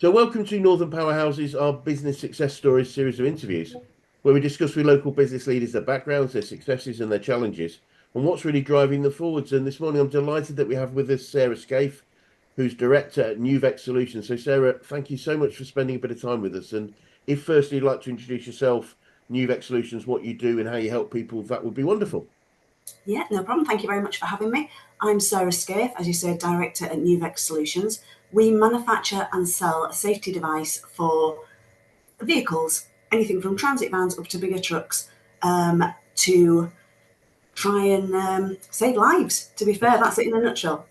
So, welcome to Northern Powerhouses, our business success stories series of interviews, where we discuss with local business leaders their backgrounds, their successes, and their challenges, and what's really driving them forwards. And this morning, I'm delighted that we have with us Sarah Scaife, who's director at NuVech Solutions. So, Sarah, thank you so much for spending a bit of time with us. And if firstly you'd like to introduce yourself, NuVech Solutions, what you do, and how you help people, that would be wonderful. Yeah, no problem. Thank you very much for having me. I'm Sarah Scaife, as you said, director at NuVech Solutions. We manufacture and sell a safety device for vehicles, anything from transit vans up to bigger trucks, to try and save lives. To be fair, that's it in a nutshell.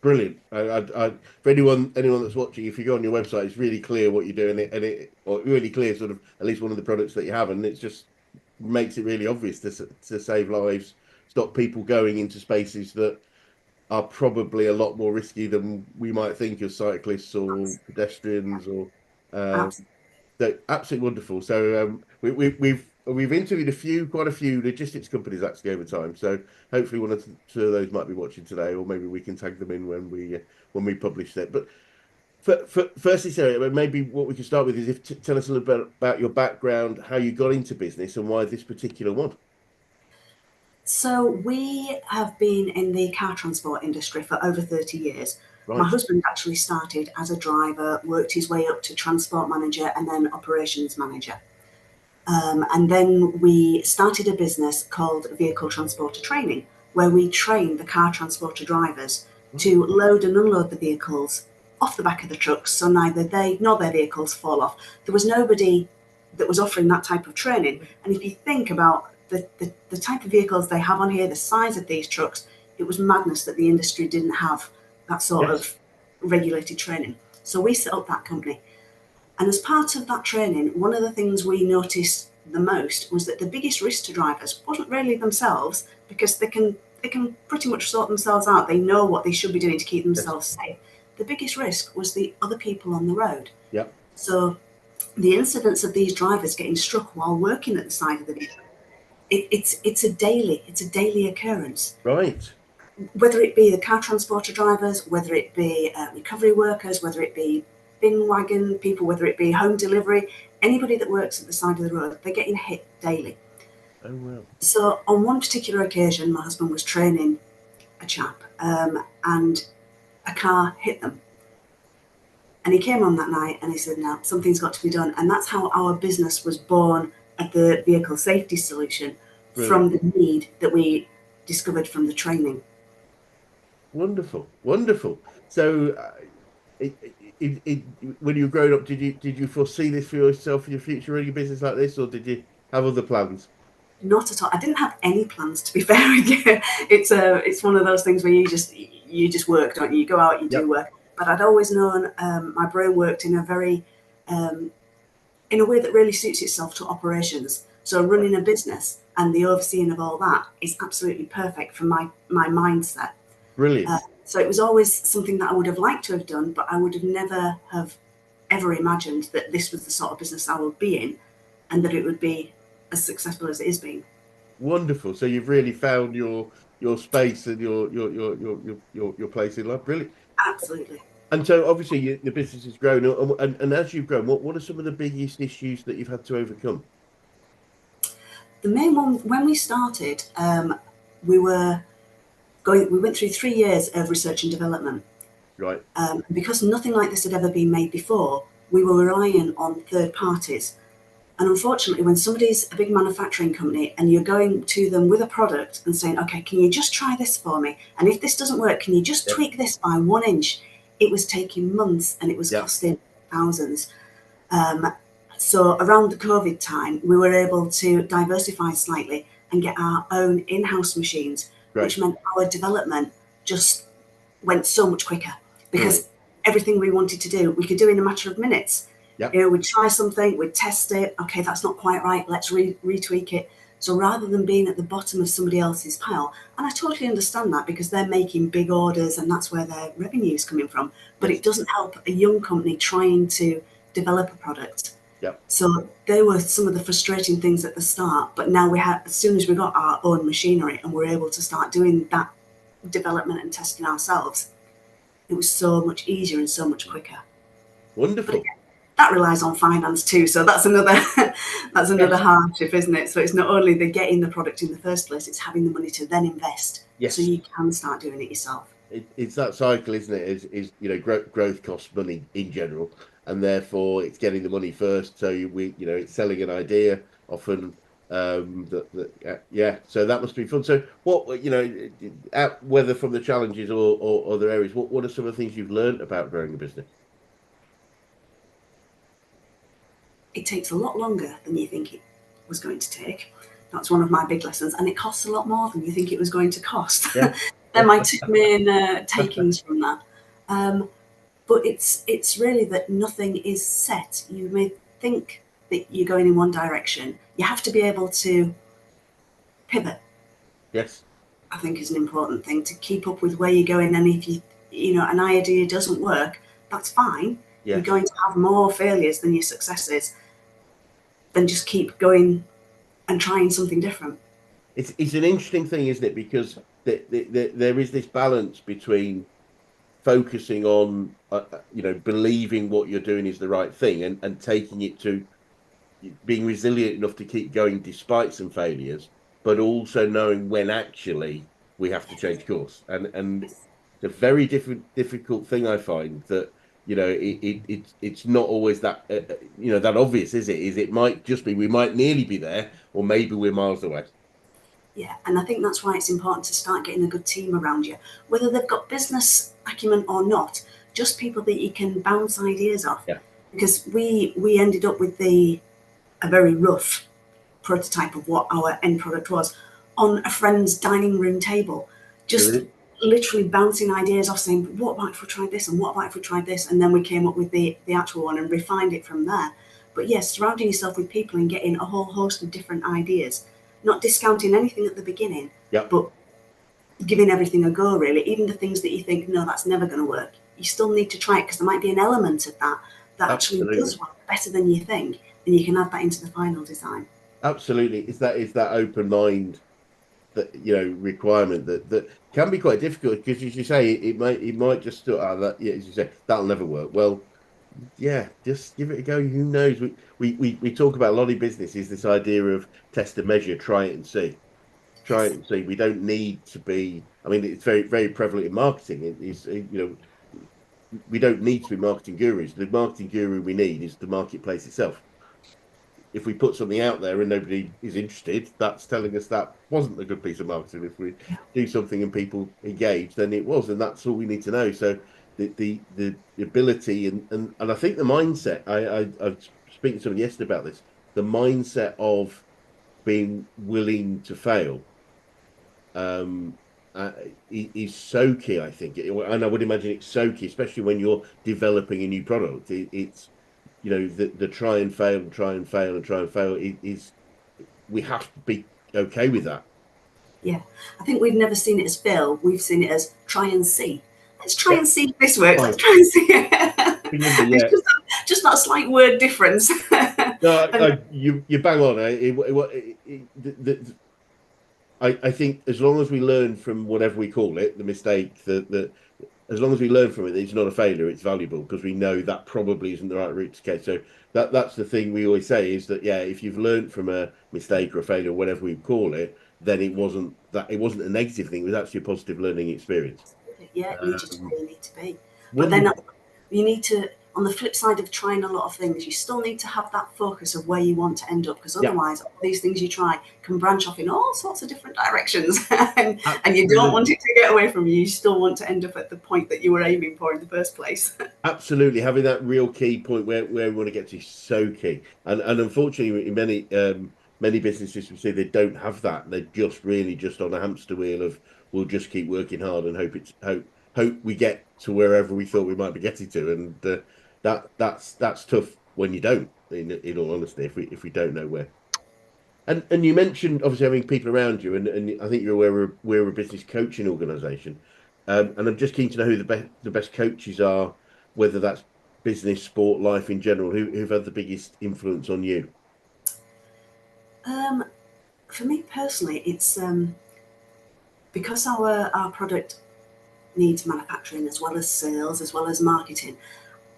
Brilliant. For anyone that's watching, if you go on your website, it's really clear what you do, or really clear sort of at least one of the products that you have, and it just makes it really obvious to save lives, stop people going into spaces that are probably a lot more risky than we might think of cyclists or pedestrians or Absolutely. so absolutely wonderful. So we've interviewed quite a few logistics companies actually over time. So hopefully one or two of those might be watching today, or maybe we can tag them in when we publish that. But firstly, Sarah, maybe what we can start with is tell us a little bit about your background, how you got into business, and why this particular one. So we have been in the car transport industry for over 30 years. My Right. husband actually started as a driver, worked his way up to transport manager and then operations manager. And then we started a business called Vehicle Transporter Training, where we train the car transporter drivers to load and unload the vehicles off the back of the trucks, so neither they nor their vehicles fall off. There was nobody that was offering that type of training. And if you think about the type of vehicles they have on here, the size of these trucks, it was madness that the industry didn't have that sort Yes. of regulated training. So we set up that company. And as part of that training, one of the things we noticed the most was that the biggest risk to drivers wasn't really themselves, because they can pretty much sort themselves out. They know what they should be doing to keep Yes. themselves safe. The biggest risk was the other people on the road. Yep. So the incidence of these drivers getting struck while working at the side of the vehicle, it's a daily occurrence. Right. Whether it be the car transporter drivers, whether it be recovery workers, whether it be bin wagon people, whether it be home delivery, anybody that works at the side of the road, they're getting hit daily. Oh well. So on one particular occasion, my husband was training a chap, and a car hit them. And he came on that night and he said, no, something's got to be done. And that's how our business was born at the Vehicle Safety Solution, Brilliant. from the need that we discovered from the training. Wonderful. Wonderful. So when you were growing up, did you foresee this for yourself in your future running a business like this, or did you have other plans? Not at all. I didn't have any plans, to be fair with you. It's one of those things where you just work, don't you? You go out, you do Yep. work. But I'd always known my brain worked in a way that really suits itself to operations. So running a business and the overseeing of all that is absolutely perfect for my mindset. Brilliant. So it was always something that I would have liked to have done, but I would have never have ever imagined that this was the sort of business I would be in, and that it would be as successful as it is being. Wonderful. So you've really found your space and your place in life. Brilliant. Absolutely. And so obviously the business has grown, and as you've grown, what are some of the biggest issues that you've had to overcome? The main one, when we started, we were we went through 3 years of research and development. Right. Because nothing like this had ever been made before, we were relying on third parties. And unfortunately, when somebody's a big manufacturing company and you're going to them with a product and saying, okay, can you just try this for me? And if this doesn't work, can you just Yep. tweak this by 1 inch? It was taking months and it was Yep. costing thousands. So around the COVID time, we were able to diversify slightly and get our own in-house machines, Great. which meant our development just went so much quicker, Brilliant. because everything we wanted to do, we could do in a matter of minutes. Yep. We'd try something, we'd test it. Okay, that's not quite right. Let's retweak it. So rather than being at the bottom of somebody else's pile, and I totally understand that because they're making big orders and that's where their revenue is coming from, but Yes. it doesn't help a young company trying to develop a product. Yep. So they were some of the frustrating things at the start, but now as soon as we got our own machinery and we're able to start doing that development and testing ourselves, it was so much easier and so much quicker. Wonderful. That relies on finance too, so that's another hardship, isn't it? So it's not only the getting the product in the first place, it's having the money to then invest, so Yes. you can start doing it yourself. It's that cycle, isn't it? Is growth costs money in general, and therefore it's getting the money first. So it's selling an idea often. Yeah. So that must be fun. So what whether from the challenges or other areas, what are some of the things you've learned about growing a business? It takes a lot longer than you think it was going to take. That's one of my big lessons, and it costs a lot more than you think it was going to cost. Yeah. They're my two main takings from that. But it's really that nothing is set. You may think that you're going in one direction. You have to be able to pivot. Yes. I think is an important thing to keep up with where you're going. And if an idea doesn't work, that's fine. You're Yes. going to have more failures than your successes. Then just keep going and trying something different. It's an interesting thing, isn't it? Because there is this balance between focusing on believing what you're doing is the right thing and taking it to being resilient enough to keep going despite some failures, but also knowing when actually we have to change course. And it's a very difficult thing, I find, that it's not always that that obvious, is it? It might just be we might nearly be there, or maybe we're miles away. Yeah, and I think that's why it's important to start getting a good team around you, whether they've got business acumen or not, just people that you can bounce ideas off. Yeah. Because we ended up with a very rough prototype of what our end product was on a friend's dining room table, just Really? literally bouncing ideas off, saying, what about if we tried this, and what about if we tried this? And then we came up with the actual one and refined it from there. But yes, surrounding yourself with people and getting a whole host of different ideas, not discounting anything at the beginning, Yeah. but giving everything a go, really. Even the things that you think, no, that's never going to work, you still need to try it, because there might be an element of that actually Absolutely. does work better than you think, and you can add that into the final design. Absolutely. Is that open mind, that requirement that can be quite difficult, because as you say, it might just that, yeah, as you say, that'll never work. Well, yeah, just give it a go. Who knows? We talk about a lot of businesses, this idea of test and measure, try it and see. Try it Yes. and see. We don't need to be. I mean, it's very very prevalent in marketing. It is we don't need to be marketing gurus. The marketing guru we need is the marketplace itself. If we put something out there and nobody is interested, that's telling us that wasn't a good piece of marketing. If we do something and people engage, then it was, and that's all we need to know. So the ability and I think the mindset. I was speaking to someone yesterday about this. The mindset of being willing to fail um, is so key. I think, and I would imagine it's so key, especially when you're developing a new product. It's the try and fail and try and fail and try and fail is we have to be okay with that. Yeah, I think we've never seen it as fail. We've seen it as try and see. Let's try Yeah, and see if this works. Let's fine. try and see it. Remember, It's yeah. just that slight word difference. No, And you bang on. I think as long as we learn from whatever we call it, the mistake, that as long as we learn from it, it's not a failure, it's valuable, because we know that probably isn't the right route to take. So that's the thing we always say, is that, yeah, if you've learned from a mistake or a failure, whatever we call it, then it wasn't a negative thing. It was actually a positive learning experience. yeah, it leads you to Um, where you need to be. But then Wonderful. you need to, on the flip side of trying a lot of things, you still need to have that focus of where you want to end up, because Yeah, otherwise all these things you try can branch off in all sorts of different directions. And you don't want absolutely. it to get away from you. You still want to end up at the point that you were aiming for in the first place. Absolutely, having that real key point where we want to get to is so key. And unfortunately, in many businesses, we see they don't have that. They're just really just on a hamster wheel of, we'll just keep working hard and hope we get to wherever we thought we might be getting to. And that's tough when you don't. In all honesty, if we don't know where. And you mentioned obviously having people around you, and I think you're aware we're a business coaching organisation, and I'm just keen to know who the best coaches are, whether that's business, sport, life in general, who've had the biggest influence on you. Um, for me personally, it's because our product needs manufacturing as well as sales as well as marketing.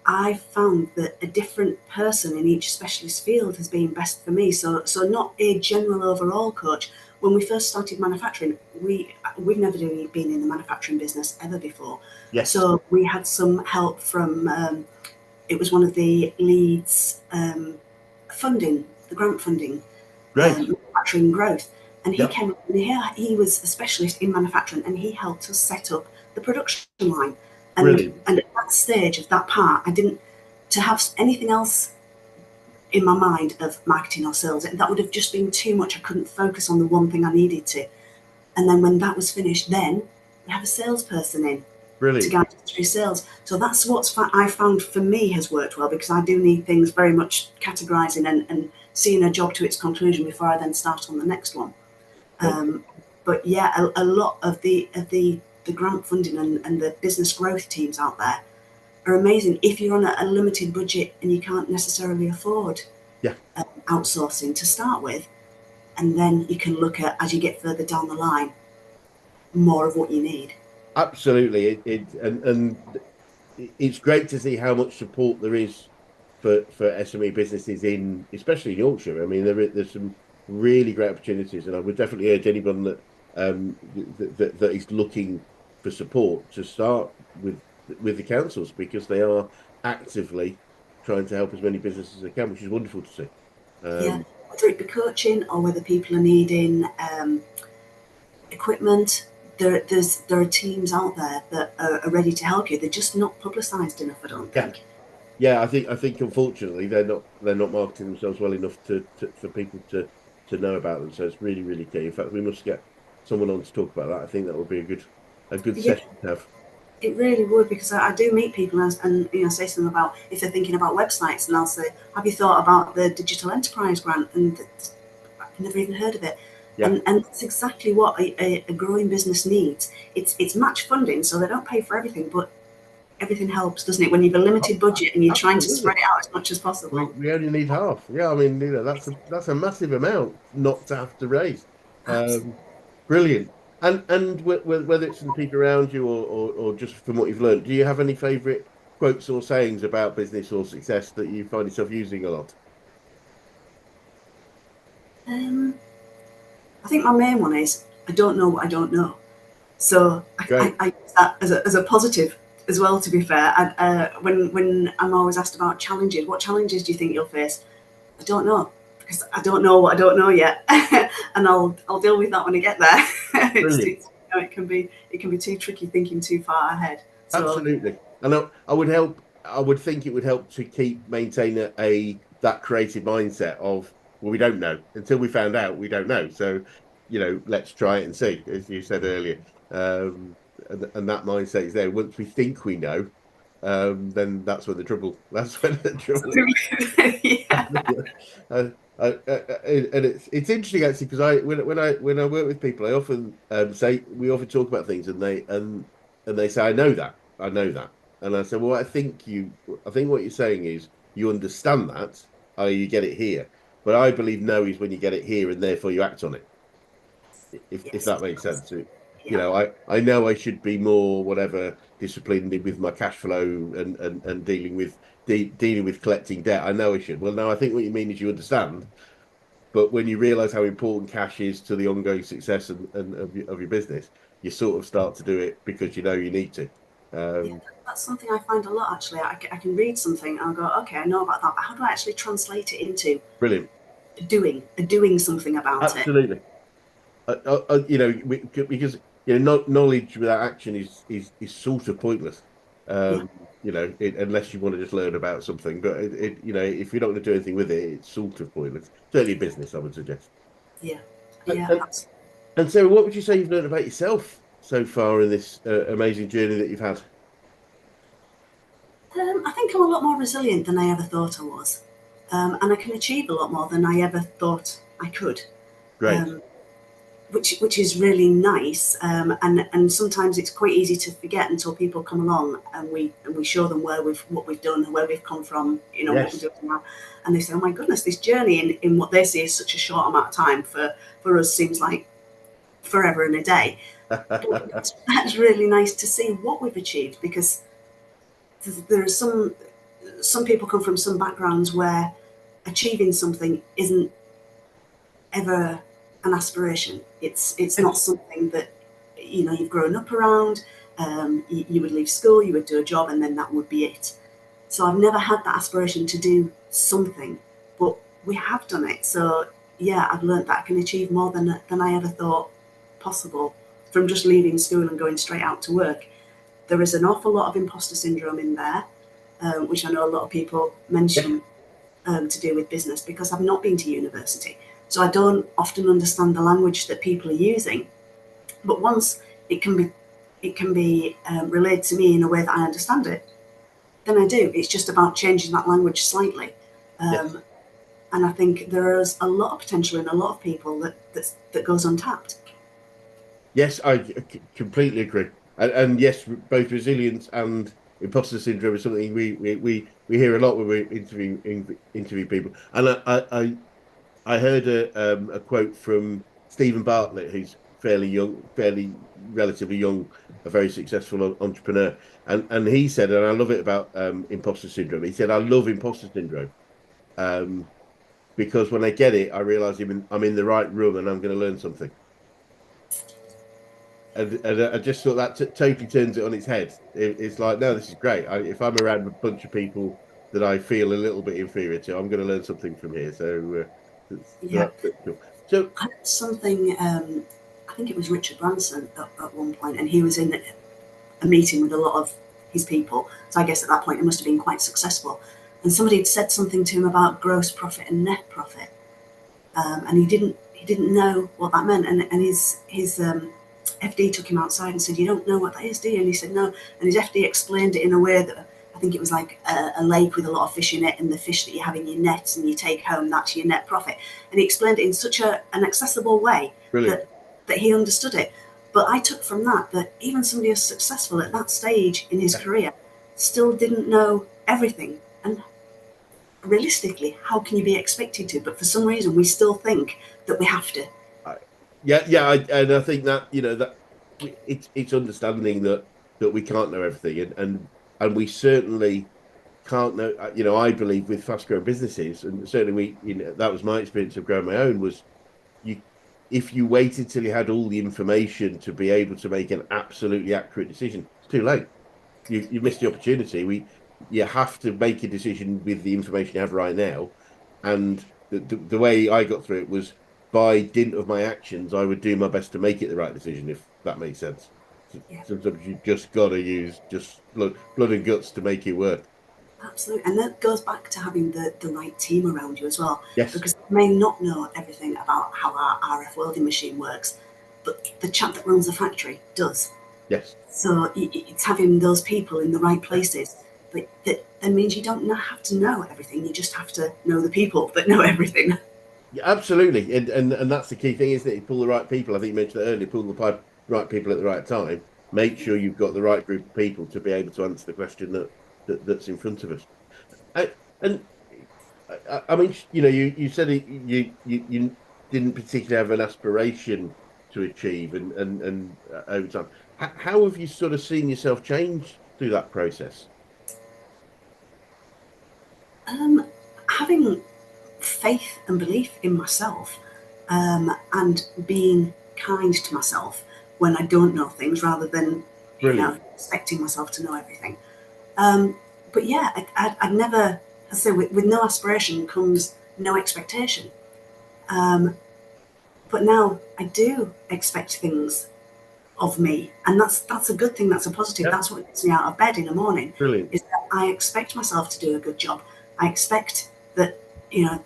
I found that a different person in each specialist field has been best for me. So not a general overall coach. When we first started manufacturing, we've never been in the manufacturing business ever before. Yes. So we had some help from it was one of the Leeds funding, the grant funding, Great. manufacturing growth. And he Yep. came in here, he was a specialist in manufacturing, and he helped us set up the production line. Brilliant. And at that stage of that part, I didn't, to have anything else in my mind of marketing or sales, that would have just been too much. I couldn't focus on the one thing I needed to. And then when that was finished, then we have a salesperson in to Brilliant. guide us through sales. So that's what I found for me has worked well, because I do need things very much categorizing and seeing a job to its conclusion before I then start on the next one. But yeah, a lot of the grant funding and the business growth teams out there are amazing if you're on a limited budget and you can't necessarily afford Yeah. outsourcing to start with. And then you can look at, as you get further down the line, more of what you need. Absolutely. And it's great to see how much support there is for SME businesses in, especially in Yorkshire. I mean, there's some really great opportunities, and I would definitely urge anyone that is looking for support to start with the councils, because they are actively trying to help as many businesses as they can, which is wonderful to see. Yeah, whether it be coaching or whether people are needing equipment, there are teams out there that are ready to help you. They're just not publicised enough, I don't think. Yeah, I think unfortunately they're not marketing themselves well enough for people to know about them. So it's really, really key. In fact, we must get someone on to talk about that. I think that would be a good session to have. It really would, because I do meet people and say to them about if they're thinking about websites, and I'll say, have you thought about the Digital Enterprise Grant? And I've never even heard of it. Yeah. And that's exactly what a growing business needs. It's match funding, so they don't pay for everything, but everything helps, doesn't it? When you've a limited budget and you're trying to spread it out as much as possible. We only need half. Yeah, I mean, that's a massive amount not to have to raise. Brilliant. And whether it's from the people around you or just from what you've learned, do you have any favourite quotes or sayings about business or success that you find yourself using a lot? I think my main one is, I don't know what I don't know. So I use that as a positive as well, to be fair. When I'm always asked about challenges, what challenges do you think you'll face? I don't know, because I don't know what I don't know yet. And I'll deal with that when I get there. It can be too tricky thinking too far ahead. So, absolutely. And I would think it would help to maintain that creative mindset of, well, we don't know until we found out we don't know. So, let's try it and see, as you said earlier. And that mindset is there. Once we think we know, then that's when the trouble. That's when the trouble. Yeah. And it's interesting actually, because when I work with people, I often we often talk about things, and they say, I know that, and I say, well, I think what you're saying is you understand that, you get it here, but I believe no is when you get it here and therefore you act on it. If that makes sense. I know I should be more whatever disciplined with my cash flow and dealing with collecting debt. I know I should. Well, no, I think what you mean is you understand, but when you realise how important cash is to the ongoing success of your business, you sort of start to do it because you know you need to. That's something I find a lot, actually. I can read something and I'll go, okay, I know about that, but how do I actually translate it into Brilliant. doing something about it? Absolutely. Because knowledge without action is sort of pointless. Unless you want to just learn about something. But if you're not going to do anything with it, it's sort of pointless. Certainly, business, I would suggest. Yeah. And so, what would you say you've learned about yourself so far in this amazing journey that you've had? I think I'm a lot more resilient than I ever thought I was, and I can achieve a lot more than I ever thought I could. Great. Which is really nice, and sometimes it's quite easy to forget until people come along and we show them what we've done, where we've come from, Yes. What we're doing now, and they say, oh my goodness, this journey in what they see is such a short amount of time, for us seems like forever and a day. That's really nice to see what we've achieved, because there are some some people come from some backgrounds where achieving something isn't ever an aspiration. It's not something that, you know, you've grown up around. You would leave school, you would do a job, and then that would be it. So I've never had that aspiration to do something, but we have done it. So yeah, I've learned that I can achieve more than I ever thought possible from just leaving school and going straight out to work. There is an awful lot of imposter syndrome in there, which I know a lot of people mention to do with business, because I've not been to university. So I don't often understand the language that people are using. But once it can be relayed to me in a way that I understand it, then I do. It's just about changing that language slightly. And I think there is a lot of potential in a lot of people that goes untapped. Yes, I completely agree. And yes, both resilience and imposter syndrome is something we hear a lot when we interview people. And I heard a quote from Stephen Bartlett, who's fairly young, fairly relatively young, a very successful entrepreneur, and he said, and I love it about imposter syndrome. He said, "I love imposter syndrome because when I get it, I realize I'm in the right room and I'm going to learn something." And I just thought that totally turns it on its head. It's like, no, this is great. If I'm around a bunch of people that I feel a little bit inferior to, I'm going to learn something from here. So Yeah. that's cool. So I had something, I think it was Richard Branson at one point, and he was in a meeting with a lot of his people. So I guess at that point it must have been quite successful. And somebody had said something to him about gross profit and net profit, and he didn't know what that meant. And his FD took him outside and said, "You don't know what that is, do you?" And he said, "No." And his FD explained it in a way that I think it was like a lake with a lot of fish in it, and the fish that you have in your nets and you take home, that's your net profit. And he explained it in such an accessible way that he understood it. But I took from that even somebody who's successful at that stage in his career still didn't know everything. And realistically, how can you be expected to? But for some reason, we still think that we have to. and I think that, you know, that it's understanding that we can't know everything, and we certainly can't know. You know, I believe with fast growing businesses, and certainly you know, that was my experience of growing my own, was you if you waited till you had all the information to be able to make an absolutely accurate decision, it's too late. You missed the opportunity. You have to make a decision with the information you have right now. And the way I got through it was by dint of my actions, I would do my best to make it the right decision, if that makes sense. Yeah. Sometimes you just got to use just blood and guts to make it work. Absolutely. And that goes back to having the right team around you as well. Yes. Because they may not know everything about how our RF welding machine works, but the chap that runs the factory does. Yes. So it's having those people in the right places. But that then means you don't have to know everything. You just have to know the people that know everything. Yeah, absolutely. And that's the key thing, isn't it? You pull the right people. I think you mentioned that earlier, pull the right people at the right time. Make sure you've got the right group of people to be able to answer the question that's in front of us. I mean, you know, you said you didn't particularly have an aspiration to achieve, and over time, how have you sort of seen yourself change through that process? Having faith and belief in myself, and being kind to myself when I don't know things, rather than expecting myself to know everything. But yeah, I'd never, I say, with no aspiration comes no expectation. But now I do expect things of me, and that's a good thing. That's a positive. That's what gets me out of bed in the morning. Brilliant. Is that I expect myself to do a good job. I expect that, you know,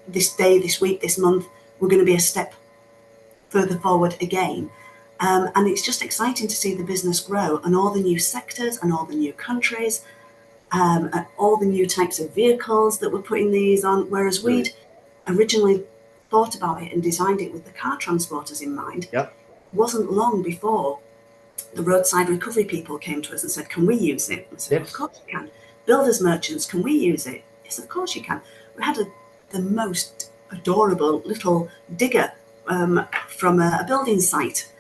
this day, this week, this month, we're going to be a step further forward again. And it's just exciting to see the business grow, and all the new sectors and all the new countries, and all the new types of vehicles that we're putting these on. Whereas we'd originally thought about it and designed it with the car transporters in mind. Yep. It wasn't long before the roadside recovery people came to us and said, "Can we use it?" I said, "Of course you can." Builders merchants, "Can we use it?" Yes, of course you can. We had the most adorable little digger from a building site.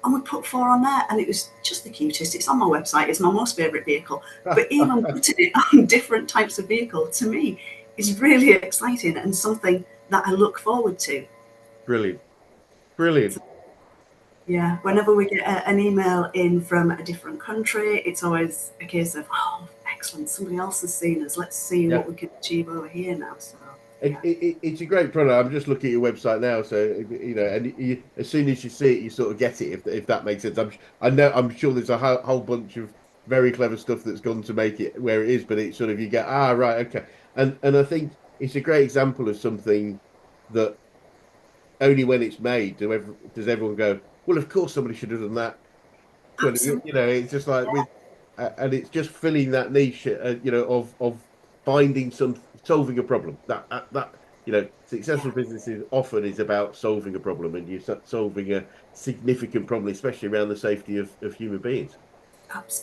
and we put 4 on there, and it was just the cutest. It's on my website. It's my most favourite vehicle. But even putting it on different types of vehicle, to me, is really exciting and something that I look forward to. Brilliant. Brilliant. Yeah, whenever we get an email in from a different country, it's always a case of, oh, excellent, somebody else has seen us. Let's see what we can achieve over here now. So yeah. It's a great product. I'm just looking at your website now, so and as soon as you see it, you sort of get it. If that makes sense, I'm sure there's a whole bunch of very clever stuff that's gone to make it where it is, but it's sort of you get right, okay, and I think it's a great example of something that only when it's made does everyone go, well, of course somebody should have done that. Absolutely. It's just like Yeah. and it's just filling that niche, of finding solving a problem. Successful businesses often is about solving a problem, and you're solving a significant problem, especially around the safety of human beings.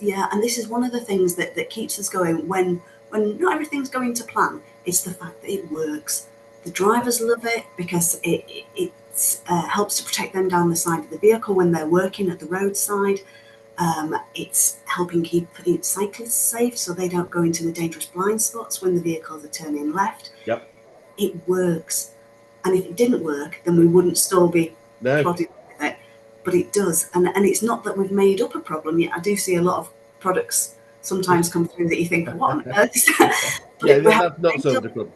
Yeah, and this is one of the things that keeps us going when not everything's going to plan. It's the fact that it works. The drivers love it because it helps to protect them down the side of the vehicle when they're working at the roadside. It's helping keep cyclists safe so they don't go into the dangerous blind spots when the vehicles are turning left. Yep. It works. And if it didn't work, then we wouldn't still be plodding with it. But it does. And it's not that we've made up a problem yet. I do see a lot of products sometimes come through that you think, what on earth is that? That's not solved a problem.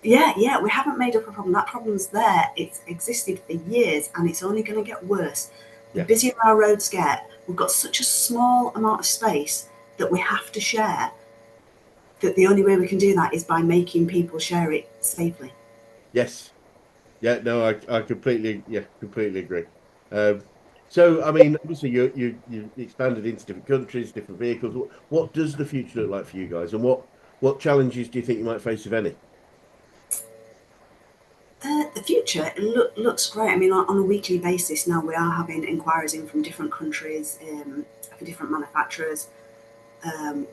Yeah, we haven't made up a problem. That problem's there. It's existed for years, and it's only going to get worse. The busier our roads get, we've got such a small amount of space that we have to share, that the only way we can do that is by making people share it safely. Yes. Yeah, no, I completely agree. So, I mean, obviously, you expanded into different countries, different vehicles. What does the future look like for you guys, and what challenges do you think you might face, if any? The future looks great. I mean, on a weekly basis now, we are having inquiries in from different countries for different manufacturers.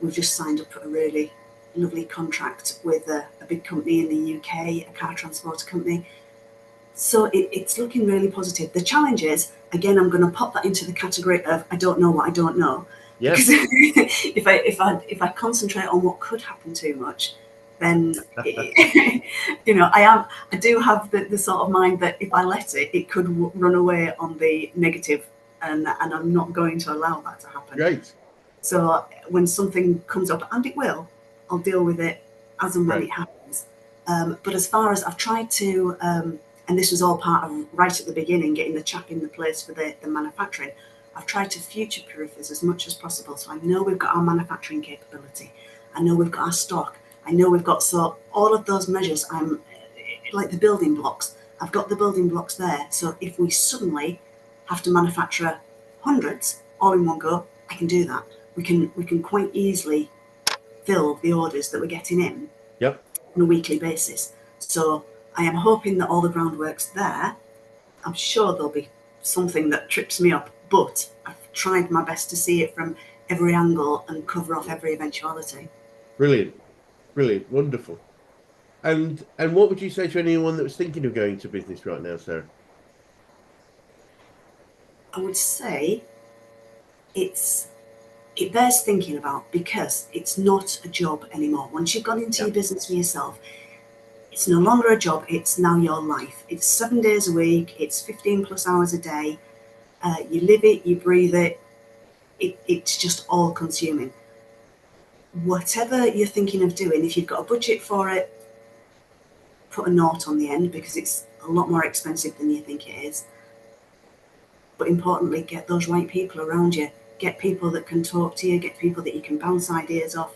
We've just signed up a really lovely contract with a big company in the UK, a car transporter company. So it's looking really positive. The challenge is, again, I'm going to pop that into the category of I don't know what I don't know. Yeah. Because if I concentrate on what could happen too much, then I do have the sort of mind that if I let it could run away on the negative, and I'm not going to allow that to happen. Great. So when something comes up, and it will, I'll deal with it as and when it happens. But as far as I've tried to, and this was all part of right at the beginning, getting the chap in the place for the manufacturing, I've tried to future-proof this as much as possible. So I know we've got our manufacturing capability. I know we've got our stock. I know we've got, so all of those measures, I'm like the building blocks. I've got the building blocks there. So if we suddenly have to manufacture hundreds all in one go, I can do that. We can quite easily fill the orders that we're getting in on a weekly basis. So I am hoping that all the groundwork's there. I'm sure there'll be something that trips me up, but I've tried my best to see it from every angle and cover off every eventuality. Brilliant. Wonderful. And what would you say to anyone that was thinking of going to business right now, Sarah? I would say it bears thinking about, because it's not a job anymore. Once you've gone into your business for yourself, it's no longer a job, it's now your life. It's 7 days a week, it's 15 plus hours a day. You live it, you breathe it. It's just all consuming. Whatever you're thinking of doing, if you've got a budget for it, put a note on the end, because it's a lot more expensive than you think it is. But importantly, get those right people around you. Get people that can talk to you, get people that you can bounce ideas off.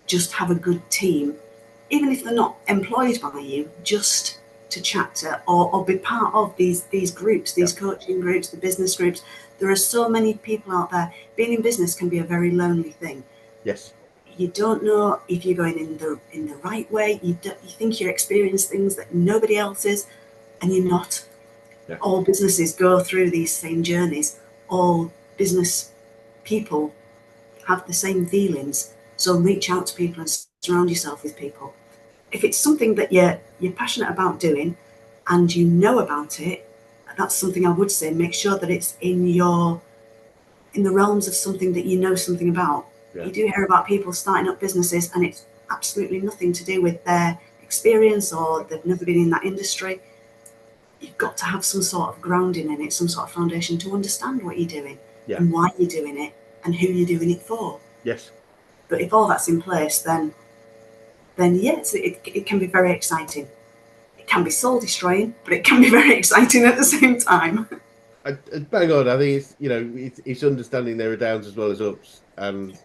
Just have a good team. Even if they're not employed by you, just to chat to or be part of these groups, these coaching groups, the business groups. There are so many people out there. Being in business can be a very lonely thing. Yes. You don't know if you're going in the right way. You think you're experiencing things that nobody else is, and you're not. Yeah. All businesses go through these same journeys. All business people have the same feelings. So reach out to people and surround yourself with people. If it's something that you're passionate about doing and you know about it, that's something I would say. Make sure that it's in the realms of something that you know something about. Yeah. You do hear about people starting up businesses and it's absolutely nothing to do with their experience or they've never been in that industry. You've got to have some sort of grounding in it, some sort of foundation to understand what you're doing Yeah. and why you're doing it and who you're doing it for. Yes. But if all that's in place, then yes, it can be very exciting. It can be soul destroying, but it can be very exciting at the same time. Bang on. I think it's it's understanding there are downs as well as ups, and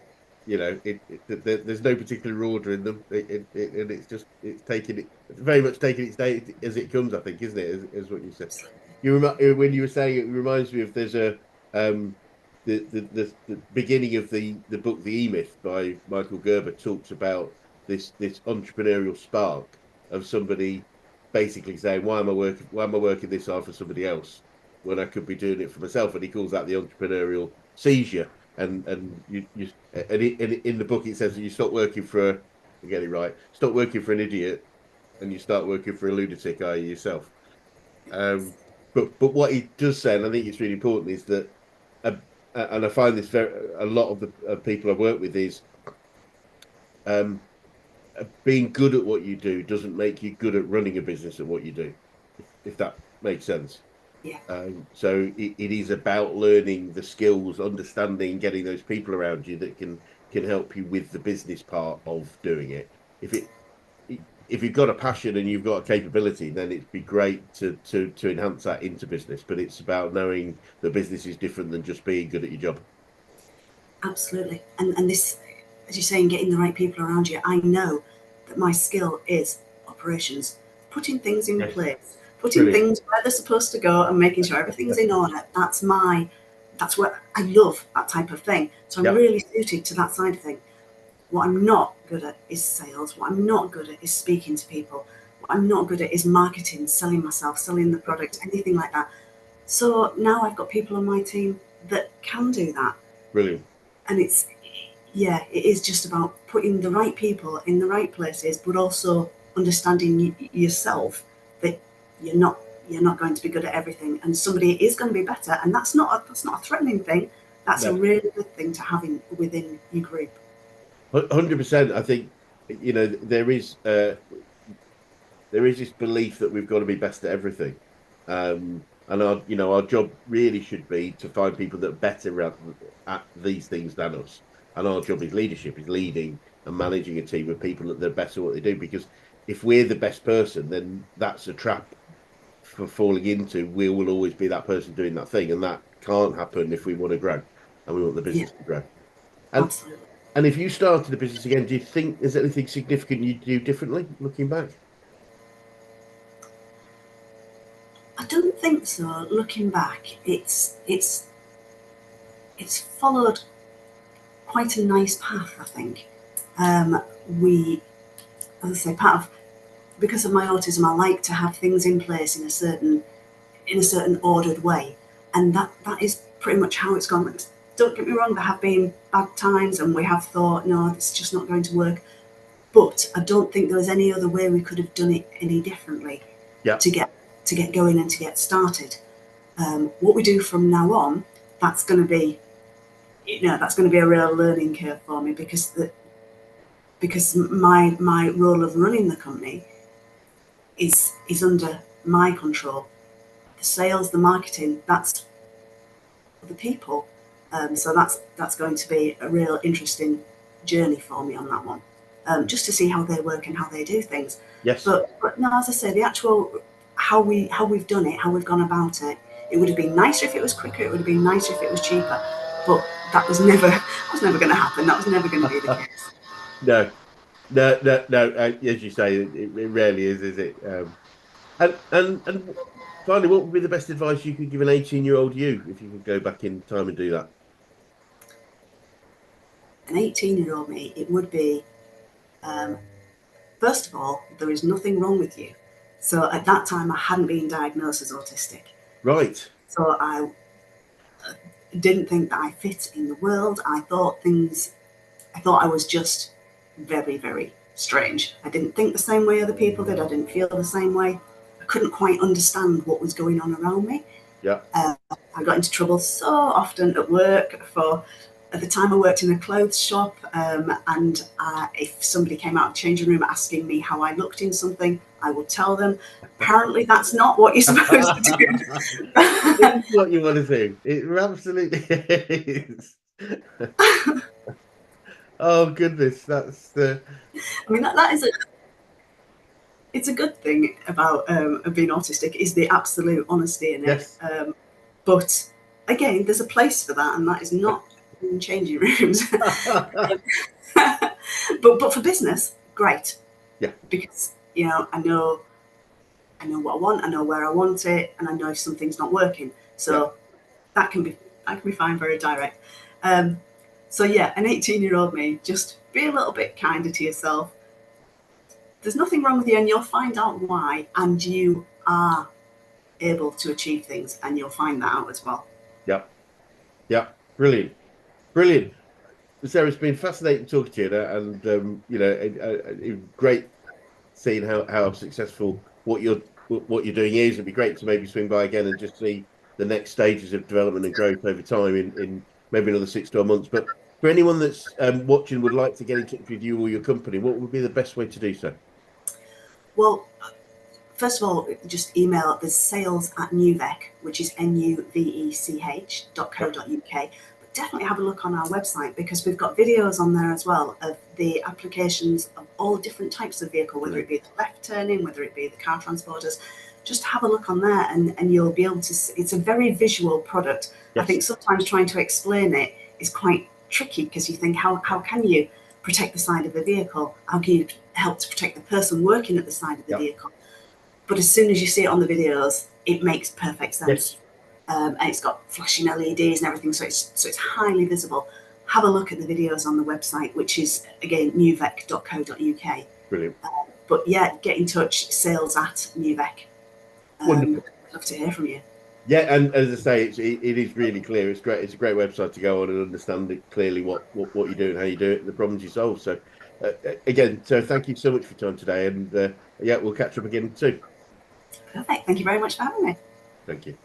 there's no particular order in them. And it's taking it very much taking its day as it comes. I think, isn't it? As what you said. When you were saying it reminds me of there's a the beginning of the book The E-Myth by Michael Gerber talks about this entrepreneurial spark of somebody basically saying why am I working this hard for somebody else when I could be doing it for myself, and he calls that the entrepreneurial seizure. And in the book it says that you stop working for get it right, stop working for an idiot, and you start working for a lunatic, i.e. yourself. But what he does say, and I think it's really important, is that, and I find this a lot of the people I've worked with is being good at what you do doesn't make you good at running a business at what you do, if that makes sense. Yeah. So it is about learning the skills, understanding, getting those people around you that can help you with the business part of doing it. If you've got a passion and you've got a capability, then it'd be great to enhance that into business. But it's about knowing that business is different than just being good at your job. Absolutely. And this, as you're saying, getting the right people around you, I know that my skill is operations, putting things in place, putting Brilliant. things where they're supposed to go and making sure everything's in order. That's what I love, that type of thing. So I'm really suited to that side of thing. What I'm not good at is sales. What I'm not good at is speaking to people. What I'm not good at is marketing, selling myself, selling the product, anything like that. So now I've got people on my team that can do that. Brilliant. And it is just about putting the right people in the right places, but also understanding yourself that you're not going to be good at everything, and somebody is going to be better, and that's not a threatening thing. That's a really good thing to have within your group. 100%. I think there is this belief that we've got to be best at everything, and our job really should be to find people that are better at these things than us. And our job is leadership, is leading and managing a team of people that they're better at what they do. Because if we're the best person, then that's a trap for falling into. We will always be that person doing that thing, and that can't happen if we want to grow and we want the business to grow. Absolutely. And if you started a business again, do you think there's anything significant you'd do differently looking back? I don't think so. Looking back, it's followed quite a nice path, I think. As I say, because of my autism, I like to have things in place in a certain ordered way, and that is pretty much how it's gone. Don't get me wrong, there have been bad times, and we have thought, no, it's just not going to work. But I don't think there was any other way we could have done it any differently to get going and to get started. What we do from now on, that's going to be a real learning curve for me, because my role of running the company is under my control. The sales, the marketing, that's the people. So that's going to be a real interesting journey for me on that one, just to see how they work and how they do things. Yes. But no, as I say, the actual how we've done it, how we've gone about it, it would have been nicer if it was quicker. It would have been nicer if it was cheaper. But that was never going to happen. That was never going to be the case. No. As you say, it rarely is it? And finally, what would be the best advice you could give an 18-year-old you if you could go back in time and do that? An 18-year-old me, it would be, first of all, there is nothing wrong with you. So at that time, I hadn't been diagnosed as autistic. Right. So I didn't think that I fit in the world. I thought I was just very, very strange. I didn't think the same way other people did. I didn't feel the same way. I couldn't quite understand what was going on around me. Yeah. I got into trouble so often at work for, at the time I worked in a clothes shop, and if somebody came out of the changing room asking me how I looked in something, I would tell them, apparently that's not what you're supposed to do. It is what you want to do. It absolutely is. Oh goodness, that's the I mean, that is a, it's a good thing about being autistic, is the absolute honesty in it. yes. But again, there's a place for that, and that is not in changing rooms. But for business, great, Yeah. because I know what I want, I know where I want it, and I know if something's not working. So Yeah. that can be fine, very direct. Um, so yeah, an 18-year-old me, just be a little bit kinder to yourself. There's nothing wrong with you, and you'll find out why, and you are able to achieve things, and you'll find that out as well. Yeah. Yeah. Brilliant. Brilliant. Sarah, it's been fascinating talking to you, and great seeing how successful what you're doing is. It'd be great to maybe swing by again and just see the next stages of development and growth over time in maybe another 6 to 12 months. But for anyone that's watching would like to get in touch with you or your company, what would be the best way to do so? Well, first of all, just email the sales at NuVech, which is Yeah. nuvech.co.uk. But definitely have a look on our website, because we've got videos on there as well of the applications of all different types of vehicle, whether it be the left turning, whether it be the car transporters. Just have a look on there, and you'll be able to see. It's a very visual product. I Yes. think sometimes trying to explain it is quite tricky, because you think, how can you protect the side of the vehicle? How can you help to protect the person working at the side of the Yeah. vehicle? But as soon as you see it on the videos, it makes perfect sense. Yes. And it's got flashing LEDs and everything, so it's highly visible. Have a look at the videos on the website, which is again nuvech.co.uk. Brilliant. But yeah, get in touch. Sales at NuVech. Wonderful. I'd love to hear from you. Yeah, and as I say, it is really clear. It's great. It's a great website to go on and understand it clearly what you do and how you do it, and the problems you solve. So, again, so thank you so much for your time today, and yeah, we'll catch up again soon. Perfect. Thank you very much for having me. Thank you.